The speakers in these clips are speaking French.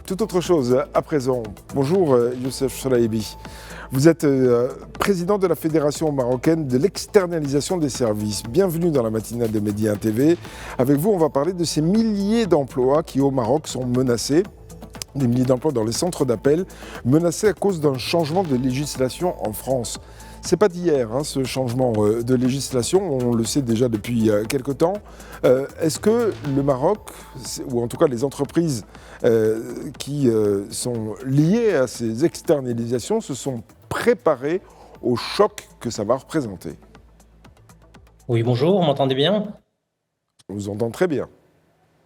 Tout autre chose à présent. Bonjour Youssef Chalaïbi. Vous êtes président de la Fédération marocaine de l'externalisation des services. Bienvenue dans la matinale de Média TV. Avec vous, on va parler de ces milliers d'emplois qui au Maroc sont menacés. Des milliers d'emplois dans les centres d'appel, menacés à cause d'un changement de législation en France. C'est pas d'hier, ce changement de législation, on le sait déjà depuis quelque temps. Est-ce que le Maroc, ou en tout cas les entreprises qui sont liées à ces externalisations, se sont préparées au choc que ça va représenter? Oui, bonjour, vous m'entendez bien? On vous entend très bien.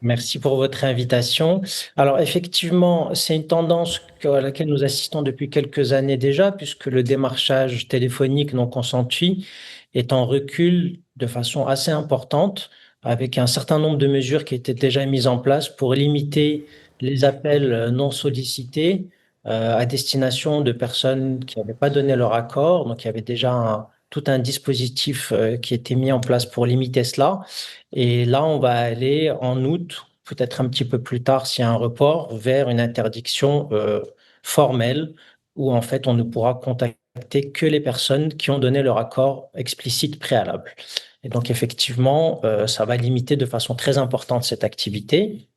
Merci pour votre invitation. Alors effectivement, c'est une tendance à laquelle nous assistons depuis quelques années déjà, puisque le démarchage téléphonique non consenti est en recul de façon assez importante, avec un certain nombre de mesures qui étaient déjà mises en place pour limiter les appels non sollicités à destination de personnes qui n'avaient pas donné leur accord. Donc il y avait déjà tout un dispositif qui était mis en place pour limiter cela. Et là, on va aller en août, peut-être un petit peu plus tard s'il y a un report, vers une interdiction formelle où en fait on ne pourra contacter que les personnes qui ont donné leur accord explicite préalable. Et donc effectivement, ça va limiter de façon très importante cette activité.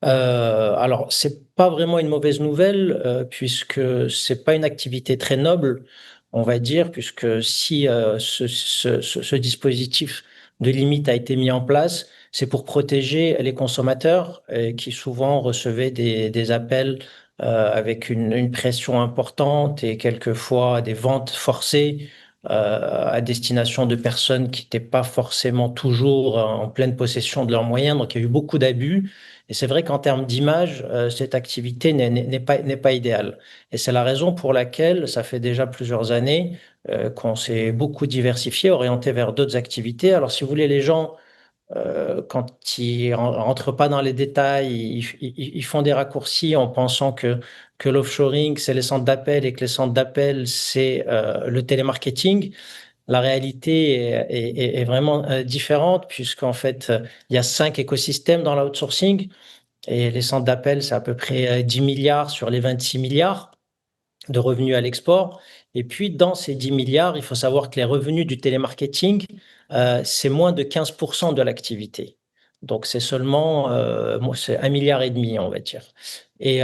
Alors, c'est pas vraiment une mauvaise nouvelle puisque c'est pas une activité très noble, on va dire, puisque si ce dispositif de limite a été mis en place, c'est pour protéger les consommateurs qui souvent recevaient des appels avec une pression importante et quelquefois des ventes forcées à destination de personnes qui n'étaient pas forcément toujours en pleine possession de leurs moyens. Donc, il y a eu beaucoup d'abus. Et c'est vrai qu'en termes d'image, cette activité n'est pas idéale. Et c'est la raison pour laquelle ça fait déjà plusieurs années qu'on s'est beaucoup diversifié, orienté vers d'autres activités. Alors, si vous voulez, les gens, quand ils rentrent pas dans les détails, ils font des raccourcis en pensant que l'offshoring, c'est les centres d'appel et que les centres d'appel, c'est le télémarketing. La réalité est vraiment différente puisqu'en fait, il y a 5 écosystèmes dans l'outsourcing et les centres d'appel, c'est à peu près 10 milliards sur les 26 milliards de revenus à l'export. Et puis, dans ces 10 milliards, il faut savoir que les revenus du télémarketing, c'est moins de 15% de l'activité. Donc, c'est seulement c'est 1,5 milliard, on va dire. Et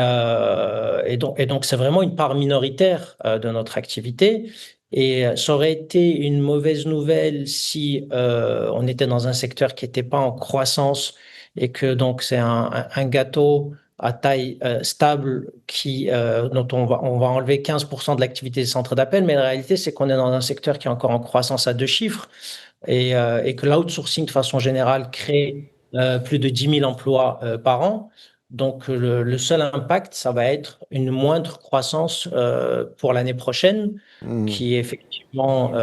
donc, c'est vraiment une part minoritaire de notre activité. Et ça aurait été une mauvaise nouvelle si on était dans un secteur qui n'était pas en croissance et que donc c'est un gâteau à taille stable dont on va enlever 15% de l'activité des centres d'appel, mais la réalité, c'est qu'on est dans un secteur qui est encore en croissance à deux chiffres et que l'outsourcing, de façon générale, crée plus de 10 000 emplois par an. Donc, le seul impact, ça va être une moindre croissance pour l'année prochaine, Hmm. qui est effectivement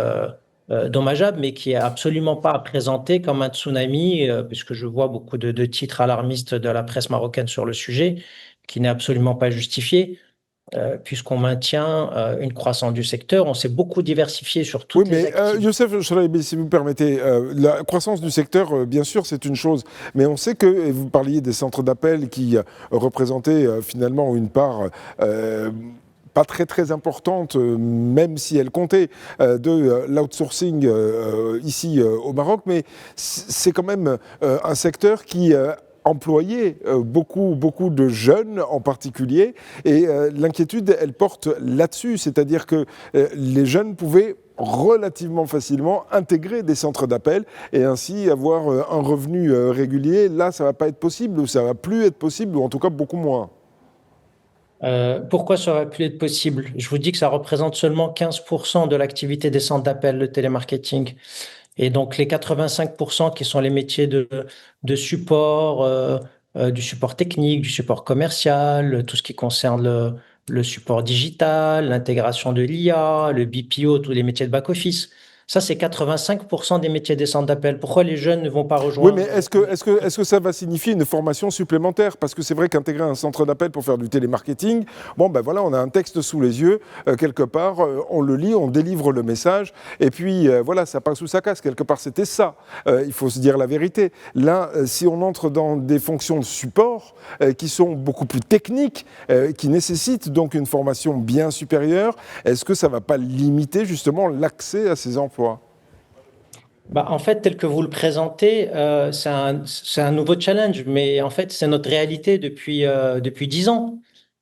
dommageable, mais qui est absolument pas à présenter comme un tsunami, puisque je vois beaucoup de titres alarmistes de la presse marocaine sur le sujet, qui n'est absolument pas justifié, puisqu'on maintient une croissance du secteur. On s'est beaucoup diversifié sur Oui, toutes les mais activités. Youssef Chalaïbi, si vous me permettez, la croissance du secteur, bien sûr, c'est une chose, mais on sait que, et vous parliez des centres d'appel qui représentaient finalement une part pas très très importante, même si elle comptait, de l'outsourcing ici au Maroc, mais c'est quand même un secteur qui employait beaucoup de jeunes en particulier, et l'inquiétude, elle porte là-dessus, c'est-à-dire que les jeunes pouvaient relativement facilement intégrer des centres d'appel et ainsi avoir un revenu régulier. Là, ça ne va pas être possible, ou ça ne va plus être possible, ou en tout cas beaucoup moins. Pourquoi ça aurait pu être possible? Je vous dis que ça représente seulement 15% de l'activité des centres d'appel, le télémarketing. Et donc, les 85% qui sont les métiers de support, du support technique, du support commercial, tout ce qui concerne le support digital, l'intégration de l'IA, le BPO, tous les métiers de back-office, Ça, c'est 85% des métiers des centres d'appel. Pourquoi les jeunes ne vont pas Oui, rejoindre? mais est-ce que ça va signifier une formation supplémentaire? Parce que c'est vrai qu'intégrer un centre d'appel pour faire du télémarketing, bon, ben voilà, on a un texte sous les yeux, quelque part, on le lit, on délivre le message, et puis voilà, ça passe ou ça casse. Quelque part, c'était ça. Il faut se dire la vérité. Là, si on entre dans des fonctions de support qui sont beaucoup plus techniques, qui nécessitent donc une formation bien supérieure, est-ce que ça ne va pas limiter justement l'accès à ces emplois? Bah, en fait, tel que vous le présentez, c'est un nouveau challenge, mais en fait, c'est notre réalité depuis 10 ans.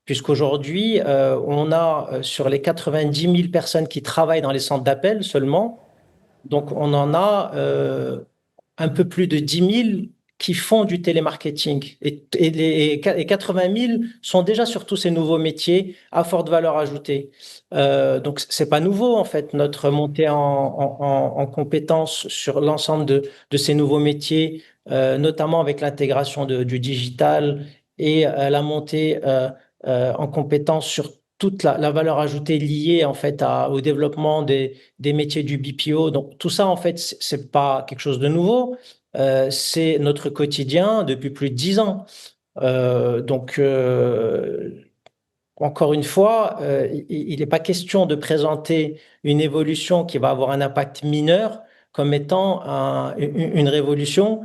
Puisqu'aujourd'hui, on a sur les 90 000 personnes qui travaillent dans les centres d'appel seulement, donc on en a un peu plus de 10 000 qui font du télémarketing. Et 80 000 sont déjà sur tous ces nouveaux métiers à forte valeur ajoutée. Donc, c'est pas nouveau, en fait, notre montée en compétences sur l'ensemble de ces nouveaux métiers, notamment avec l'intégration du digital et la montée en compétences sur toute la valeur ajoutée liée en fait au développement des métiers du BPO. Donc tout ça en fait c'est pas quelque chose de nouveau, c'est notre quotidien depuis plus de 10 ans. Donc encore une fois, il n'est pas question de présenter une évolution qui va avoir un impact mineur comme étant une révolution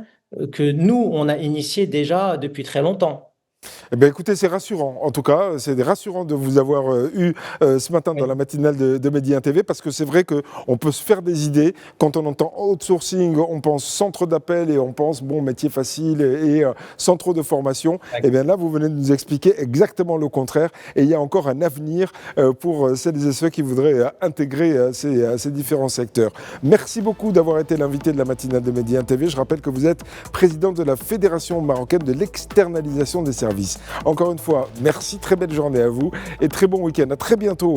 que nous on a initiée déjà depuis très longtemps. Eh bien, écoutez, c'est rassurant. En tout cas, c'est rassurant de vous avoir eu ce matin dans Oui. la matinale de Medi 1 TV, parce que c'est vrai qu'on peut se faire des idées. Quand on entend outsourcing, on pense centre d'appel et on pense, bon, métier facile et sans trop de formation. Eh bien là, vous venez de nous expliquer exactement le contraire. Et il y a encore un avenir pour celles et ceux qui voudraient intégrer ces différents secteurs. Merci beaucoup d'avoir été l'invité de la matinale de Medi 1 TV. Je rappelle que vous êtes président de la Fédération marocaine de l'externalisation des services. Encore une fois, merci, très belle journée à vous et très bon week-end. À très bientôt.